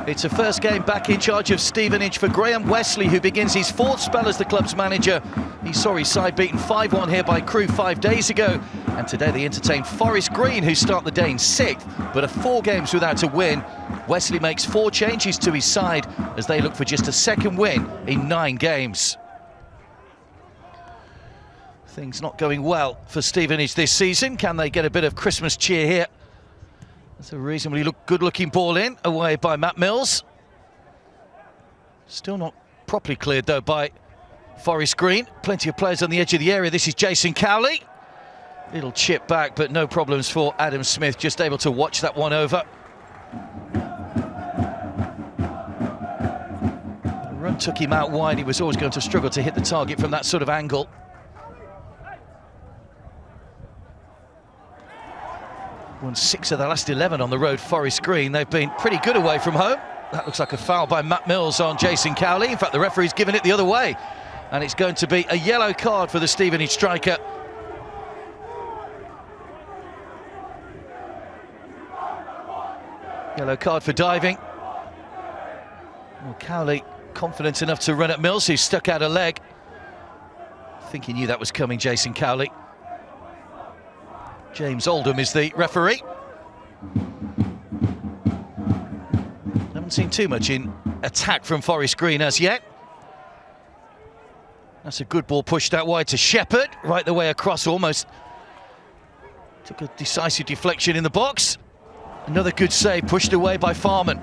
It's a first game back in charge of Stevenage for Graham Wesley, who begins his fourth spell as the club's manager. He saw his side beaten 5-1 here by Crewe 5 days ago, and today they entertain Forest Green, who start the day in 6th, but are 4 games without a win. Wesley makes 4 changes to his side as they look for just a second win in 9 games. Things not going well for Stevenage this season. Can they get a bit of Christmas cheer here? That's a reasonably good-looking ball in, away by Matt Mills. Still not properly cleared, though, by Forest Green. Plenty of players on the edge of the area. This is Jason Cowley. Little chip back, but no problems for Adam Smith, just able to watch that one over. The run took him out wide. He was always going to struggle to hit the target from that sort of angle. Won 6 of the last 11 on the road, Forest Green. They've been pretty good away from home. That looks like a foul by Matt Mills on Jason Cowley. In fact, the referee's given it the other way. And it's going to be a yellow card for the Stevenage striker. Yellow card for diving. Well, Cowley confident enough to run at Mills, who stuck out a leg. I think he knew that was coming, Jason Cowley. James Oldham is the referee. Haven't seen too much in attack from Forest Green as yet. That's a good ball pushed out wide to Shepherd, right the way across almost. Took a decisive deflection in the box. Another good save, pushed away by Farman.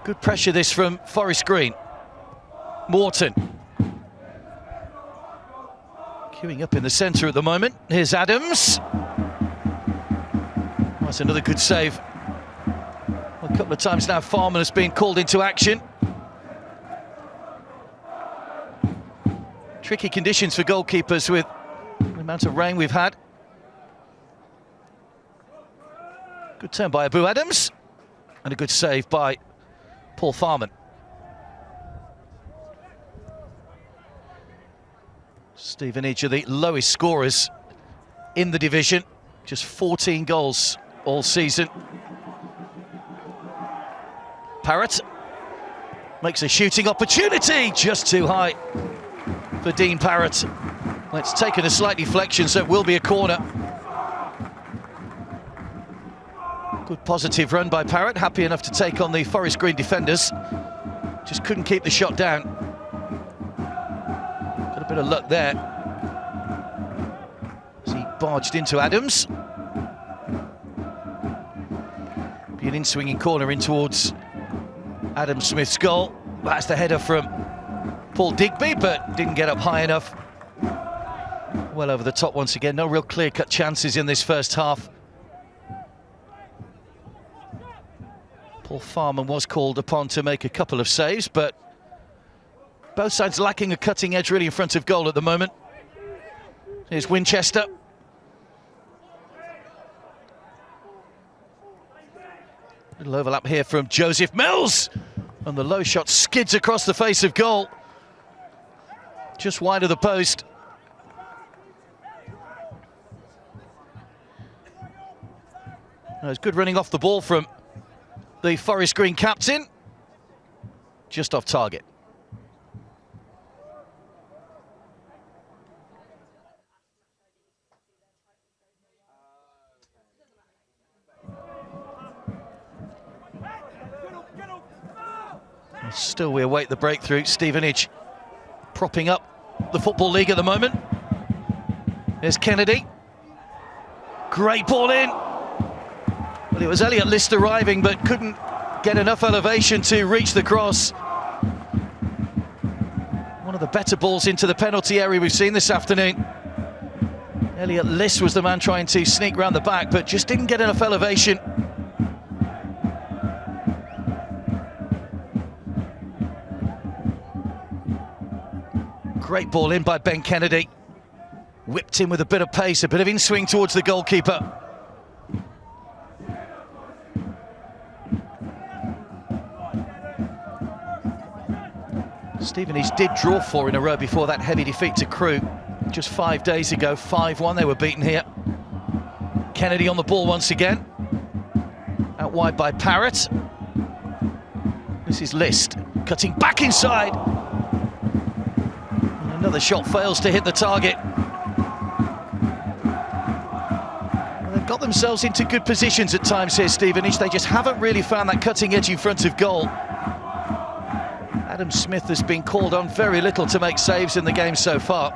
Good pressure this from Forest Green. Morton. Queuing up in the centre at the moment. Here's Adams. That's another good save. Well, a couple of times now Farman has been called into action. Tricky conditions for goalkeepers with the amount of rain we've had. Good turn by Abu Adams. And a good save by Paul Farman. Stevenage are the lowest scorers in the division, just 14 goals all season. Parrott makes a shooting opportunity, just too high for Dean Parrott. It's taken a slight deflection, so it will be a corner. Good positive run by Parrott, happy enough to take on the Forest Green defenders. Just couldn't keep the shot down. A bit of luck there as he barged into Adams. Be an in-swinging corner in towards Adam Smith's goal. That's the header from Paul Digby, but didn't get up high enough. Well over the top once again. No real clear-cut chances in this first half. Paul Farman was called upon to make a couple of saves, but both sides lacking a cutting edge really in front of goal at the moment. Here's Winchester. Little overlap here from Joseph Mills. And the low shot skids across the face of goal. Just wide of the post. It's good running off the ball from the Forest Green captain. Just off target. Still we await the breakthrough. Stevenage propping up the Football League at the moment. There's Kennedy. Great ball in. Well, it was Elliot List arriving, but couldn't get enough elevation to reach the cross. One of the better balls into the penalty area we've seen this afternoon. Elliot List was the man trying to sneak round the back, but just didn't get enough elevation. Great ball in by Ben Kennedy. Whipped in with a bit of pace, a bit of in-swing towards the goalkeeper. Stevenage did draw 4 in a row before that heavy defeat to Crewe. Just 5 days ago, 5-1, they were beaten here. Kennedy on the ball once again. Out wide by Parrott. This is List, cutting back inside. And another shot fails to hit the target. Well, they've got themselves into good positions at times here, Stevenage. They just haven't really found that cutting edge in front of goal. Adam Smith has been called on very little to make saves in the game so far.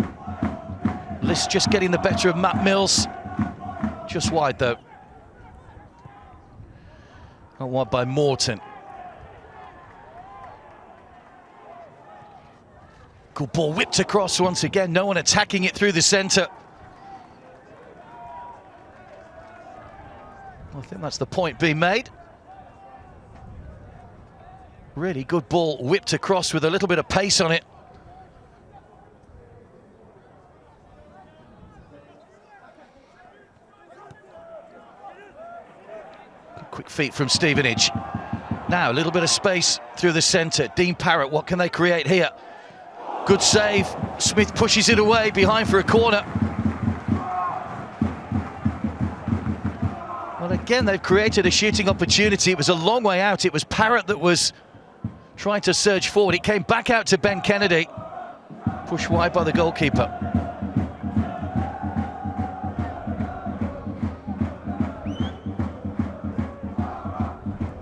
List just getting the better of Matt Mills. Just wide though. Not wide by Morton. Good ball whipped across once again, no one attacking it through the centre. I think that's the point being made. Really good ball whipped across with a little bit of pace on it. Quick feet from Stevenage. Now a little bit of space through the centre. Dean Parrott, what can they create here? Good save. Smith pushes it away behind for a corner. Well, again, they've created a shooting opportunity. It was a long way out. It was Parrott that was trying to surge forward. It came back out to Ben Kennedy. Pushed wide by the goalkeeper.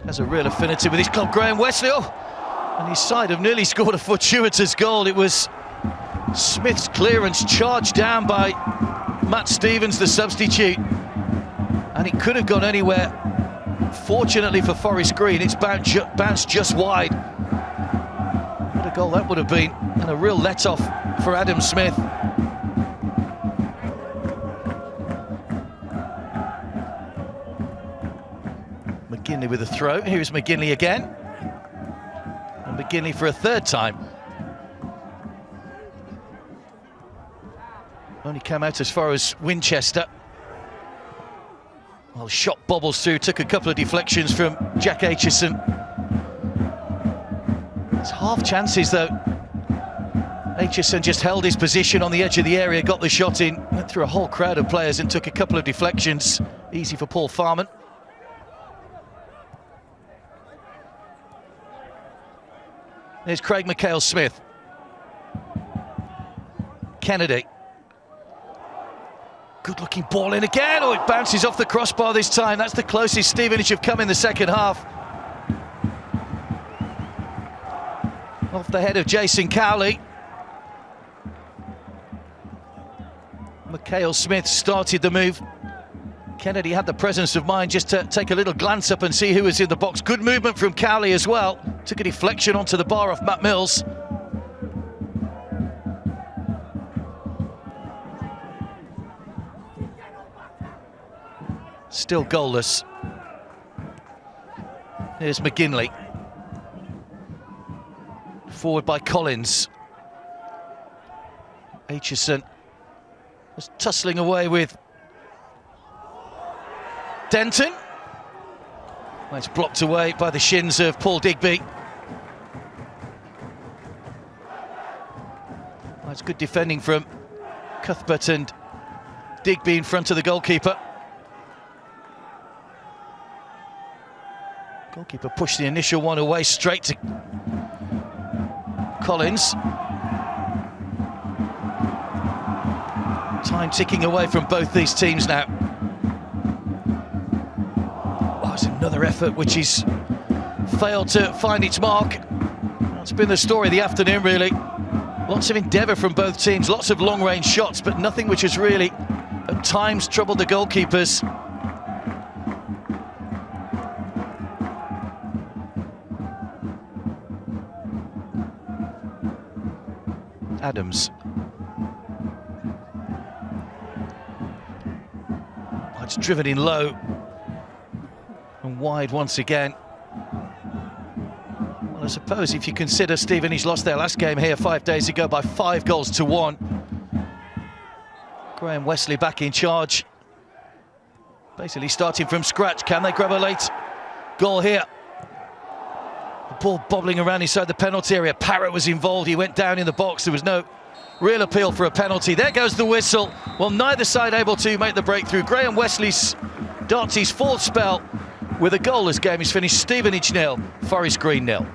Has a real affinity with his club, Graham Wesley. Oh, and his side have nearly scored a fortuitous goal. It was Smith's clearance charged down by Matt Stevens, the substitute. And it could have gone anywhere. Fortunately for Forest Green, it's bounced just wide. What a goal that would have been, and a real let-off for Adam Smith. McGinley with a throw. Here's McGinley again. And McGinley for a third time. Only came out as far as Winchester. Well, shot bobbles through, took a couple of deflections from Jack Aitchison. It's half chances though. Aitchison just held his position on the edge of the area, got the shot in, went through a whole crowd of players and took a couple of deflections. Easy for Paul Farman. There's Craig McHale-Smith. Kennedy. Good looking ball in again. Oh, it bounces off the crossbar this time. That's the closest Stevenage have come in the second half. Off the head of Jason Cowley. McHale-Smith started the move. Kennedy had the presence of mind just to take a little glance up and see who was in the box. Good movement from Cowley as well. Took a deflection onto the bar off Matt Mills. Still goalless. Here's McGinley. Forward by Collins. Aitchison was tussling away with Denton. Well, it's blocked away by the shins of Paul Digby. Well, it's good defending from Cuthbert and Digby in front of the goalkeeper. Goalkeeper pushed the initial one away straight to Collins. Time ticking away from both these teams now. Oh, it's another effort which has failed to find its mark. That's been the story of the afternoon, really. Lots of endeavour from both teams, lots of long-range shots, but nothing which has really, at times, troubled the goalkeepers. Adams. Oh, it's driven in low and wide once again. Well, I suppose if you consider Stevenage lost their last game here 5 days ago by 5-1. Graham Wesley back in charge. Basically starting from scratch. Can they grab a late goal here? The ball bobbling around inside the penalty area. Parrott was involved. He went down in the box. There was no real appeal for a penalty. There goes the whistle. Well, neither side able to make the breakthrough. Graham Wesley darts his fourth spell with a goalless game. He's finished Stevenage 0, Forest Green 0.